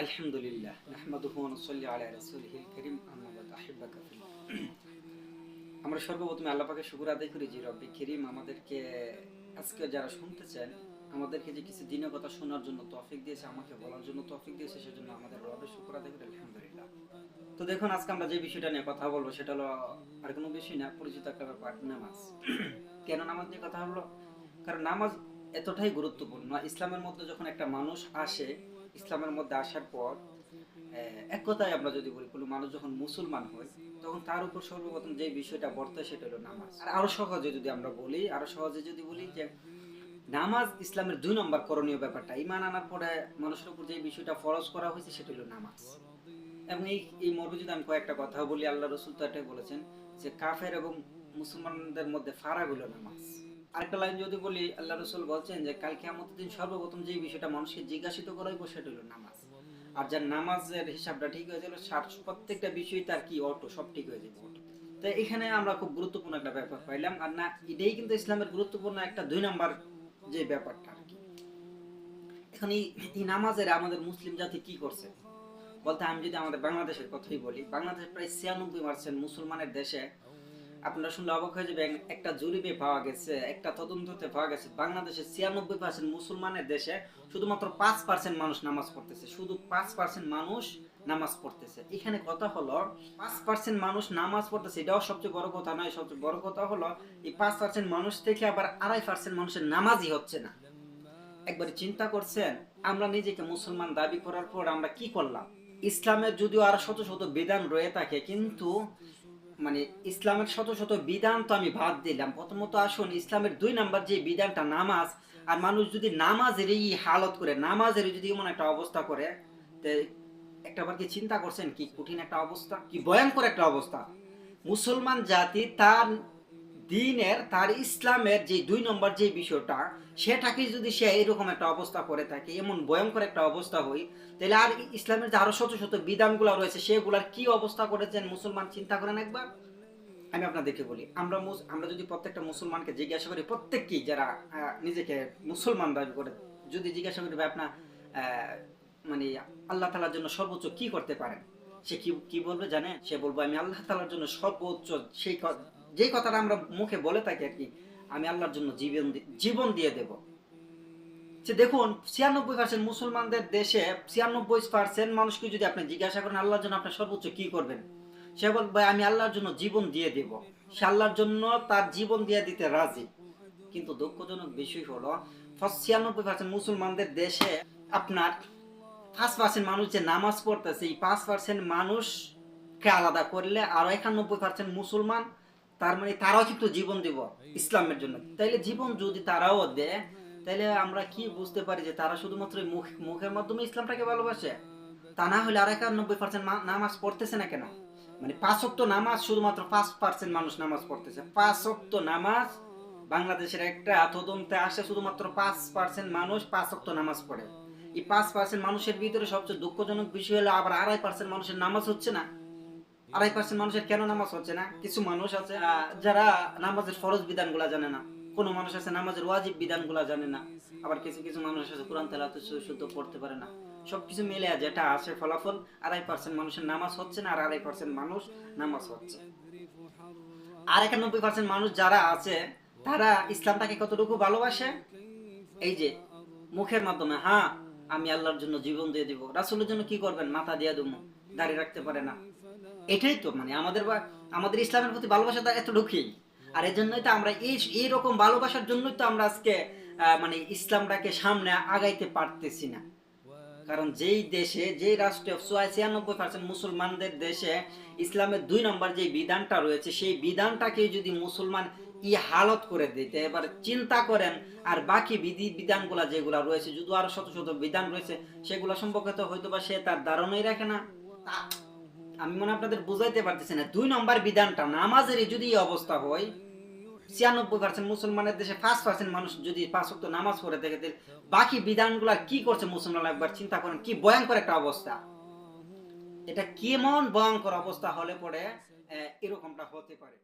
আলহামদুলিল্লাহ নাহমাদুহু ওয়া নুসাল্লি আলা রাসূলিহিল কারীম আম্মা বাদ আহিব্বাকা ফিল্লাহ। আমরা সর্বপ্রথমে আল্লাহ পাকের শুকর আদায় করি যে রব্বি কারীম আমাদেরকে আজকে যারা শুনতেছেন আমাদেরকে যে কিছু দিনের কথা শোনার জন্য তৌফিক দিয়েছে, আমাকে বলার জন্য তৌফিক দিয়েছে, সেজন্য আমাদের রবের শুকর আদায় করি আলহামদুলিল্লাহ। তো দেখুন, আজকে আমরা যে বিষয়টা নিয়ে কথা বলবো সেটা হলো আর কোনো বিষয় না, পরিচিত একটা ব্যাপার, নামাজ। কেন নামাজ নিয়ে কথা হলো? কারণ নামাজ এতটাই গুরুত্বপূর্ণ। ইসলামের মধ্যে যখন একটা মানুষ আসে, ইসলামের মধ্যে আসার পর এক কথায় আমরা যদি বলি, কোনো মানুষ যখন মুসলমান হয় তখন তার উপর সর্বপ্রথম যে বিষয়টা বর্তায় সেটা হলো নামাজ। আর আরো সহজে যদি আমরা বলি, যে নামাজ ইসলামের 2 নম্বর করণীয় ব্যাপারটা, ঈমান আনার পরে মানুষের উপর যে বিষয়টা ফরজ করা হয়েছে সেটা হলো নামাজ। এবং এই মর্মে যদি আমি কয়েকটা কথা বলি, আল্লাহ রসুল তো এটাই বলেছেন যে কাফের এবং মুসলমানদের মধ্যে ফারাক হলো নামাজ। আরেকটা লাইন যদি বলি, আল্লাহ রসুল বলছেন যে কাল কিয়ামতের দিন সর্বপ্রথম যে বিষয়টা মানুষকে জিজ্ঞাসিত করা হইব সেটা হলো নামাজ। আর যার নামাজের হিসাবটা ঠিক হয়ে গেল, প্রত্যেকটা বিষয় তার কি অটো, সব ঠিক হয়ে যাবে অটো। তো এখানে আমরা খুব গুরুত্বপূর্ণ একটা ব্যাপার পাইলাম। আর না, এটাই কিন্তু ইসলামের গুরুত্বপূর্ণ একটা 2 নম্বর যে ব্যাপারটা আর কি। এখন এই নামাজের আমাদের মুসলিম জাতি কি করছে বলতে, আমি যদি আমাদের বাংলাদেশের কথাই বলি, বাংলাদেশ প্রায় 96% মুসলমানের দেশে। আপনারা শুনলে অবাক হয়ে যাবেন, একটা জরিপে পাওয়া গেছে, একটা তদন্ততে পাওয়া গেছে, বাংলাদেশের 96% মুসলমানের দেশে শুধুমাত্র 5% মানুষ নামাজ পড়তেছে। শুধু 5% মানুষ নামাজ পড়তেছে। এখানে কথা হলো 5% মানুষ নামাজ পড়তেছে, এটাও সবচেয়ে বড় কথা নয়। সবচেয়ে বড় কথা হলো এই 5% মানুষ থেকে আবার 2.5% মানুষের নামাজই হচ্ছে না। একবার চিন্তা করছেন, আমরা নিজেকে মুসলমান দাবি করার পর আমরা কি করলাম? ইসলামের যদিও আরো শত শত বিধান রয়ে থাকে, কিন্তু মানে ইসলামের শত শত বিধান তো আমি বাদ দিলাম। প্রথমত আসুন, ইসলামের 2 নম্বর যে বিধানটা নামাজ, আর মানুষ যদি নামাজের এই হালত করে, নামাজের যদি এমন একটা অবস্থা করে, একটাবার কি চিন্তা করছেন কি কঠিন একটা অবস্থা, কি ভয়ঙ্কর একটা অবস্থা? মুসলমান জাতি তার দিনের, তার ইসলামের যে 2 নম্বর যে বিষয়টা, সেটাকে যদি সে এরকম একটা অবস্থা করে থাকে, এমন ভয়ঙ্কর একটা অবস্থা হই, তাহলে আর ইসলামের যে আরো শত শত বিধানগুলো রয়েছে সেগুলার কি অবস্থা করেছেন মুসলমান, চিন্তা করেন একবার। আমি আপনাদেরকে বলি, আমরা যদি প্রত্যেকটা মুসলমানকে জিজ্ঞাসা করি, প্রত্যেককেই যারা নিজেকে মুসলমান দাবি করে, যদি জিজ্ঞাসা করি ভাই আপনার মানে আল্লাহ তাআলার জন্য সর্বোচ্চ কি করতে পারেন, সে কি কি বলবে জানেন? সে বলবে আমি আল্লাহ তাআলার জন্য সর্বোচ্চ যেই কথাটা আমরা মুখে বলে থাকি আর কি, আমি আল্লাহর জন্য জীবন দিয়ে দেব। যে দেখুন, 96% মুসলমানদের দেশে 96% মানুষকে যদি আপনি জিজ্ঞাসা করেন আল্লাহর জন্য আপনি সর্বোচ্চ কি করবেন, সে বলবে আমি আল্লাহর জন্য জীবন দিয়ে দেব। সে আল্লাহর জন্য তার জীবন দিয়ে দিতে রাজি। কিন্তু দুঃখজনক বিষয় হলো 96% মুসলমানদের দেশে আপনার 5% মানুষ যে নামাজ পড়তেছে, এই 5% মানুষকে আলাদা করলে আরো 91% মুসলমান, তার মানে তারাও কিন্তু জীবন দিব ইসলামের জন্য। তাইলে জীবন যদি তারাও দেয়, তাইলে আমরা কি বুঝতে পারি যে তারা শুধুমাত্র মুখের মাধ্যমে ইসলামটাকে ভালোবাসে? তা না হলে আর 91% নামাজ পড়তেছে না কেন? মানে 5 ওয়াক্ত নামাজ শুধুমাত্র 5% মানুষ নামাজ পড়তেছে। 5 ওয়াক্ত নামাজ বাংলাদেশের একটা তদন্তে আসে, শুধুমাত্র 5% মানুষ 5 ওয়াক্ত নামাজ পড়ে। এই 5% মানুষের ভিতরে সবচেয়ে দুঃখজনক বিষয় হলো আবার 2.5% মানুষের নামাজ হচ্ছে না। 2.5% মানুষের কেন নামাজ হচ্ছে না? কিছু মানুষ আছে যারা নামাজের ফরজ বিধানগুলা জানে না। কোনো মানুষ আছে নামাজের ওয়াজিব বিধানগুলা জানে না। আবার কিছু কিছু মানুষ আছে কোরআন তেলাওয়াত শুদ্ধ পড়তে পারে না। সবকিছু মিলে যেটা আসে ফলাফল, 2.5% মানুষের নামাজ হচ্ছে না, আর 2.5% মানুষ নামাজ হচ্ছে। আর 91% মানুষ যারা আছে তারা ইসলামটাকে কতটুকু ভালোবাসে? এই যে মুখের মাধ্যমে, হ্যাঁ আমি আল্লাহর জন্য জীবন দিয়ে দিব, রাসূলের জন্য কি করবেন, মাথা দিয়ে দেবো, দাঁড়িয়ে রাখতে পারে না। এটাই তো মানে আমাদের ইসলামের প্রতি ভালোবাসাটা এতটুকুই। আর এর জন্যই তো আমরা এইরকম ভালোবাসার জন্যই তো আমরা আজকে মানে ইসলামটাকে সামনে আগাইতে পারতেছি না। কারণ যেই দেশে, যেই রাষ্ট্রে 96% মুসলমানদের দেশে ইসলামের 2 নম্বর যে বিধানটা রয়েছে, সেই বিধানটাকে যদি মুসলমান ই হালত করে দিতে, এবার চিন্তা করেন আর বাকি বিধানগুলা যেগুলা রয়েছে, যদি আরো শত শত বিধান রয়েছে, সেগুলা সম্পর্কে তো হয়তো বা সে তার ধারণাই রাখে না। আমি মনে আপনাদের বুঝাইতে পারতেছি না। 2 নম্বর বিধানটা নামাজের যদি এই অবস্থা হয়, 96% মুসলমানের দেশে 5% মানুষ যদি 5 ওয়াক্ত নামাজ পড়ে থাকে, বাকি বিধানগুলা কি করছে মুসলমান, একবার চিন্তা করেন কি ভয়ঙ্কর একটা অবস্থা। এটা কেমন ভয়ঙ্কর অবস্থা হলে পরে এরকমটা হতে পারে।